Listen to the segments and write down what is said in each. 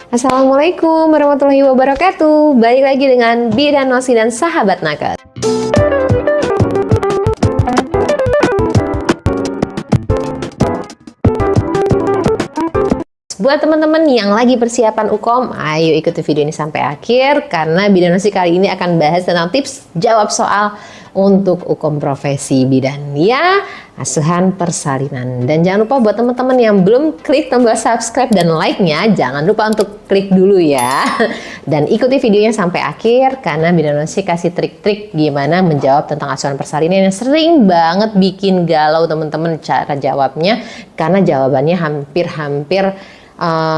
Assalamualaikum warahmatullahi wabarakatuh. Balik lagi dengan Bidan Nosi dan Sahabat Nakes. Buat teman-teman yang lagi persiapan UKOM, ayo ikuti video ini sampai akhir karena Bidan Nosi kali ini akan bahas tentang tips jawab soal untuk UKOM profesi bidan ya, asuhan persalinan. Dan jangan lupa buat teman-teman yang belum klik tombol subscribe dan like-nya, jangan lupa untuk klik dulu ya. Dan ikuti videonya sampai akhir karena Bidan Nosi kasih trik-trik gimana menjawab tentang asuhan persalinan yang sering banget bikin galau teman-teman cara jawabnya karena jawabannya hampir-hampir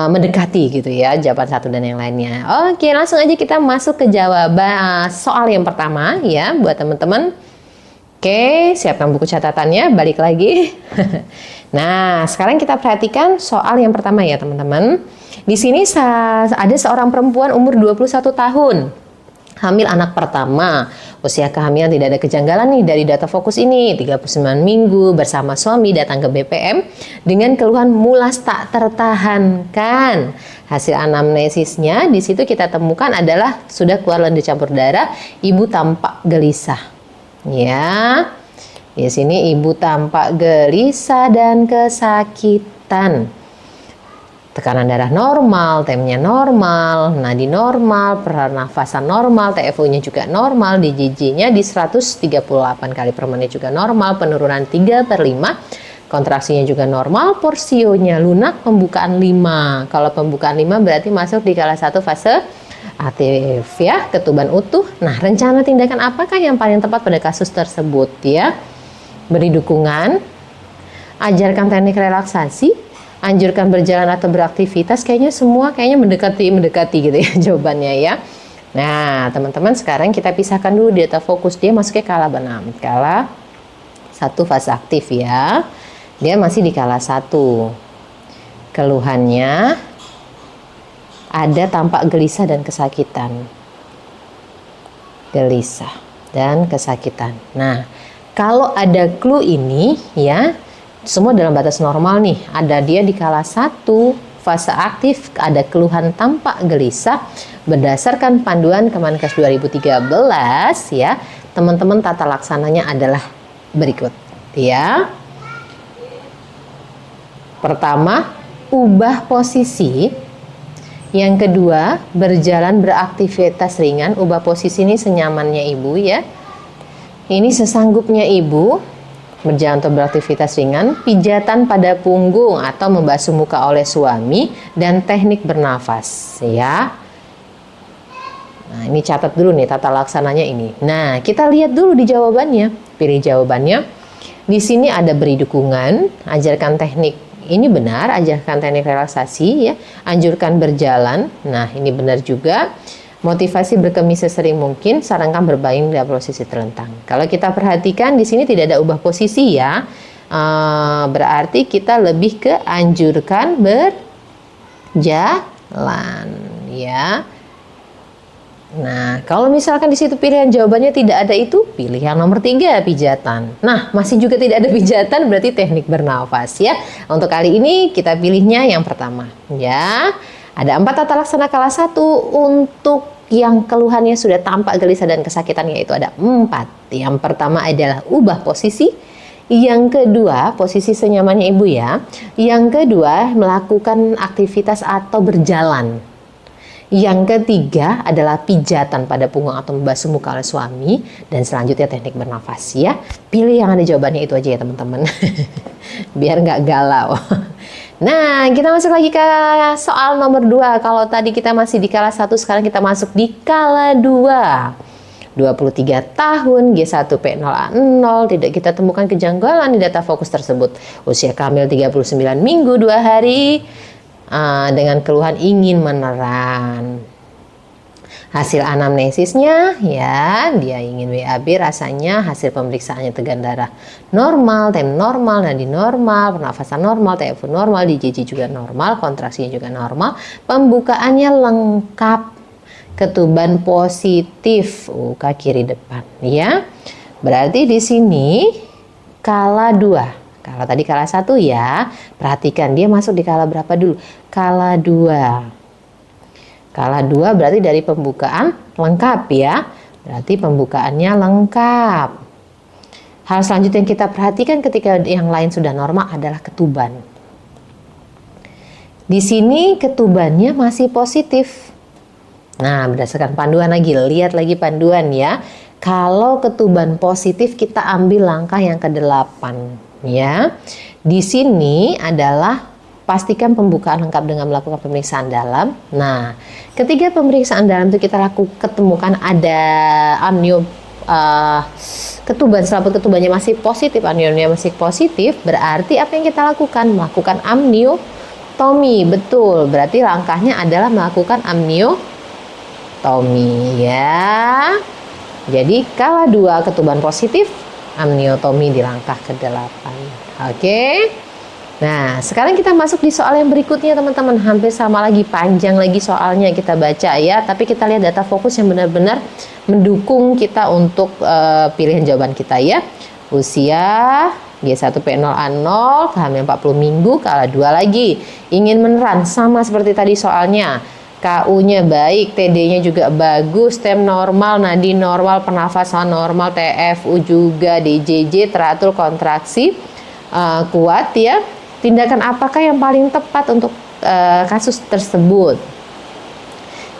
mendekati gitu ya, jawaban satu dan yang lainnya. Oke, langsung aja kita masuk ke jawaban soal yang pertama ya buat teman-teman. Oke, siapkan buku catatannya, balik lagi. Nah, sekarang kita perhatikan soal yang pertama ya teman-teman. Di sini ada seorang perempuan umur 21 tahun. Hamil anak pertama, usia kehamilan tidak ada kejanggalan nih dari data fokus ini, 39 minggu bersama suami datang ke BPM dengan keluhan mulas tak tertahankan. Hasil anamnesisnya di situ kita temukan adalah sudah keluar lendir campur darah, ibu tampak gelisah. Ya, di sini ibu tampak gelisah dan kesakitan. Tekanan darah normal, temnya normal, nadi normal, pernafasan normal, TFO-nya juga normal, DJJ-nya di 138 kali per menit juga normal, penurunan 3/5, kontraksinya juga normal, porsionya lunak, pembukaan 5. Kalau pembukaan 5 berarti masuk di kala 1 fase aktif ya, ketuban utuh. Nah, rencana tindakan apakah yang paling tepat pada kasus tersebut ya? Beri dukungan, ajarkan teknik relaksasi, anjurkan berjalan atau beraktivitas, kayaknya mendekati gitu ya jawabannya ya. Nah, teman-teman sekarang kita pisahkan dulu data fokus, dia masuknya kala 6, kala 1 fase aktif ya. Dia masih di kala 1. Keluhannya ada tampak gelisah dan kesakitan. Gelisah dan kesakitan. Nah, kalau ada clue ini ya, semua dalam batas normal nih. Ada dia di kala 1 fase aktif, ada keluhan tampak gelisah berdasarkan panduan Kemenkes 2013 ya. Teman-teman tata laksananya adalah berikut ya. Pertama, ubah posisi. Yang kedua, berjalan beraktivitas ringan, ubah posisi ini senyamannya ibu ya. Ini sesanggupnya ibu. Berjalan atau beraktivitas ringan, pijatan pada punggung atau membasuh muka oleh suami, dan teknik bernafas ya. Nah, ini catat dulu nih tata laksananya ini. Nah, kita lihat dulu di jawabannya. Pilih jawabannya. Di sini ada beri dukungan, ajarkan teknik. Ini benar, ajarkan teknik relaksasi ya, anjurkan berjalan. Nah, ini benar juga. Motivasi berkemis sesering mungkin, sarankan berbaring dalam posisi terlentang. Kalau kita perhatikan di sini tidak ada ubah posisi ya, berarti kita lebih ke anjurkan berjalan ya. Nah, kalau misalkan di situ pilihan jawabannya tidak ada itu, pilih yang nomor 3, pijatan. Nah, masih juga tidak ada pijatan, berarti teknik bernafas ya. Untuk kali ini kita pilihnya yang pertama ya. Ada 4 tata laksana kala 1 untuk yang keluhannya sudah tampak gelisah dan kesakitan, yaitu ada 4. Yang pertama adalah ubah posisi. Yang kedua, posisi senyamannya ibu ya. Yang kedua, melakukan aktivitas atau berjalan. Yang ketiga adalah pijatan pada punggung atau membasuh muka oleh suami. Dan selanjutnya teknik bernafas ya. Pilih yang ada jawabannya itu aja ya teman-teman. Biar nggak galau. Nah, kita masuk lagi ke soal nomor 2. Kalau tadi kita masih di kala 1, sekarang kita masuk di kala 2. 23 tahun, G1P0A0, tidak kita temukan kejanggalan di data fokus tersebut. Usia kehamilan 39 minggu 2 hari, dengan keluhan ingin meneran. Hasil anamnesisnya ya, dia ingin WAB, rasanya hasil pemeriksaannya tegangan darah normal, tem normal, nadi normal, pernafasan normal, TFO normal, DJJ juga normal, kontraksinya juga normal, pembukaannya lengkap, ketuban positif, kaki kiri depan ya. Berarti di sini kala 2. Kalau tadi kala 1 ya, perhatikan dia masuk di kala berapa dulu? Kala 2. Kala 2 berarti dari pembukaan lengkap ya. Berarti pembukaannya lengkap. Hal selanjutnya yang kita perhatikan ketika yang lain sudah normal adalah ketuban. Di sini ketubannya masih positif. Nah, berdasarkan panduan lagi, lihat lagi panduan ya. Kalau ketuban positif kita ambil langkah yang ke-8 ya. Di sini adalah pastikan pembukaan lengkap dengan melakukan pemeriksaan dalam. Nah, ketika pemeriksaan dalam itu kita ketemukan ada amnio ketuban, selaput ketubannya masih positif, amnionya masih positif, berarti apa yang kita lakukan? Melakukan amniotomi. Betul, berarti langkahnya adalah melakukan amniotomi ya. Jadi kala 2 ketuban positif, amniotomi di langkah ke-8. Oke. Nah, sekarang kita masuk di soal yang berikutnya teman-teman. Hampir sama lagi, panjang lagi soalnya kita baca ya. Tapi kita lihat data fokus yang benar-benar mendukung kita untuk pilihan jawaban kita ya. Usia G1P0A0, kehamilan 40 minggu, kala 2 lagi. Ingin meneran, sama seperti tadi soalnya. KU-nya baik, TD-nya juga bagus, stem normal, nadi normal, pernafasan normal, TFU juga, DJJ teratur, kontraksi kuat ya. Tindakan apakah yang paling tepat untuk kasus tersebut?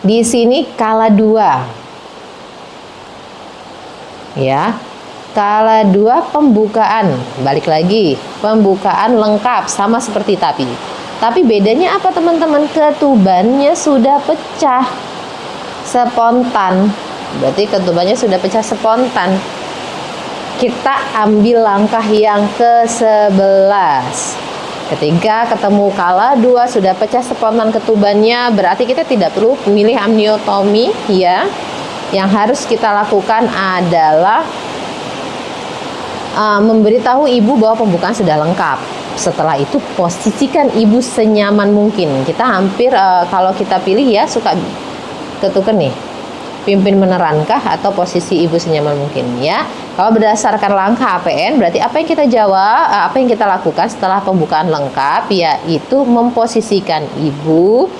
Di sini kala 2. Ya. Kala 2 pembukaan. Balik lagi, pembukaan lengkap sama seperti tadi. Tapi bedanya apa teman-teman? Ketubannya sudah pecah spontan. Berarti ketubannya sudah pecah spontan. Kita ambil langkah yang ke-11. Ketika ketemu kala 2 sudah pecah spontan ketubannya, berarti kita tidak perlu memilih amniotomi ya. Yang harus kita lakukan adalah memberitahu ibu bahwa pembukaan sudah lengkap. Setelah itu posisikan ibu senyaman mungkin. Kita hampir kalau kita pilih ya suka ketuker nih, pimpin menerankah atau posisi ibu senyaman mungkin ya. Kalau berdasarkan langkah APN berarti apa yang kita jawab, apa yang kita lakukan setelah pembukaan lengkap yaitu memposisikan ibu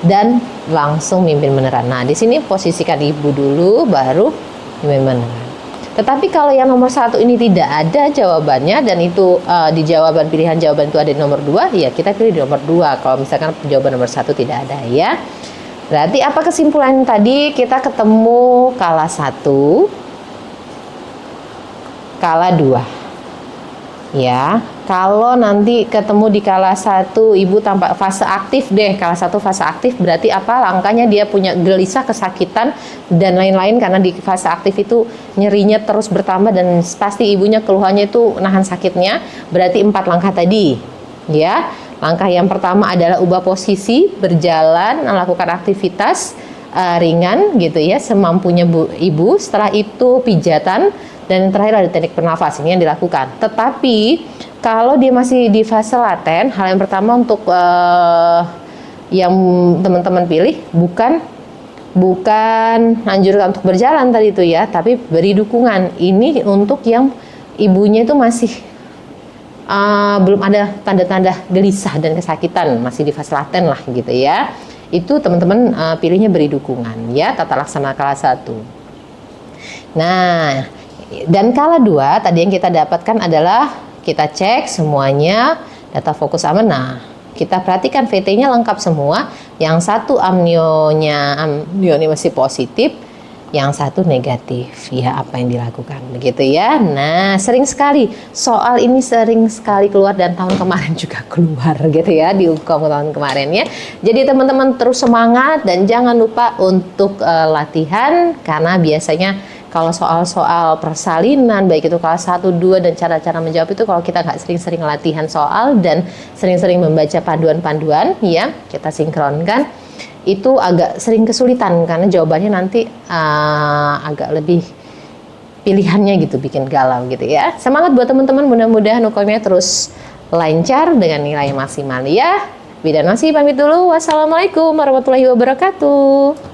dan langsung mimpin meneran. Nah, di sini posisikan ibu dulu baru mimpin meneran. Tetapi kalau yang nomor 1 ini tidak ada jawabannya dan itu di jawaban pilihan jawaban itu ada di nomor 2, ya kita pilih di nomor 2. Kalau misalkan jawaban nomor 1 tidak ada ya. Berarti apa kesimpulan tadi? Kita ketemu kala 1, kala 2. Ya, kalau nanti ketemu di kala 1 ibu tampak fase aktif deh. Kala 1 fase aktif berarti apa? Langkahnya dia punya gelisah, kesakitan dan lain-lain karena di fase aktif itu nyerinya terus bertambah dan pasti ibunya keluhannya itu nahan sakitnya. Berarti 4 langkah tadi. Ya. Langkah yang pertama adalah ubah posisi, berjalan, melakukan aktivitas ringan gitu ya, semampunya ibu. Setelah itu pijatan dan yang terakhir ada teknik bernafas, ini yang dilakukan. Tetapi kalau dia masih di fase laten, hal yang pertama untuk yang teman-teman pilih bukan anjurkan untuk berjalan tadi itu ya, tapi beri dukungan. Ini untuk yang ibunya itu masih belum ada tanda-tanda gelisah dan kesakitan, masih di fase laten lah gitu ya. Itu teman-teman pilihnya beri dukungan ya, tata laksana kala 1. Nah, dan kala 2 tadi yang kita dapatkan adalah kita cek semuanya data fokus aman. Nah, kita perhatikan VT-nya lengkap semua. Yang satu amnionya masih positif, yang satu negatif. Ya, apa yang dilakukan begitu ya. Nah, sering sekali soal ini sering sekali keluar dan tahun kemarin juga keluar gitu ya di UKOM tahun kemarin ya. Jadi teman-teman terus semangat dan jangan lupa untuk latihan karena biasanya kalau soal-soal persalinan baik itu kelas 1, 2 dan cara-cara menjawab itu kalau kita nggak sering-sering latihan soal dan sering-sering membaca panduan-panduan ya, kita sinkronkan itu agak sering kesulitan karena jawabannya nanti agak lebih pilihannya gitu bikin galau gitu ya. Semangat buat teman-teman, mudah-mudahan UKM-nya terus lancar dengan nilai maksimal ya. Bidan Nasi pamit dulu. Wassalamualaikum warahmatullahi wabarakatuh.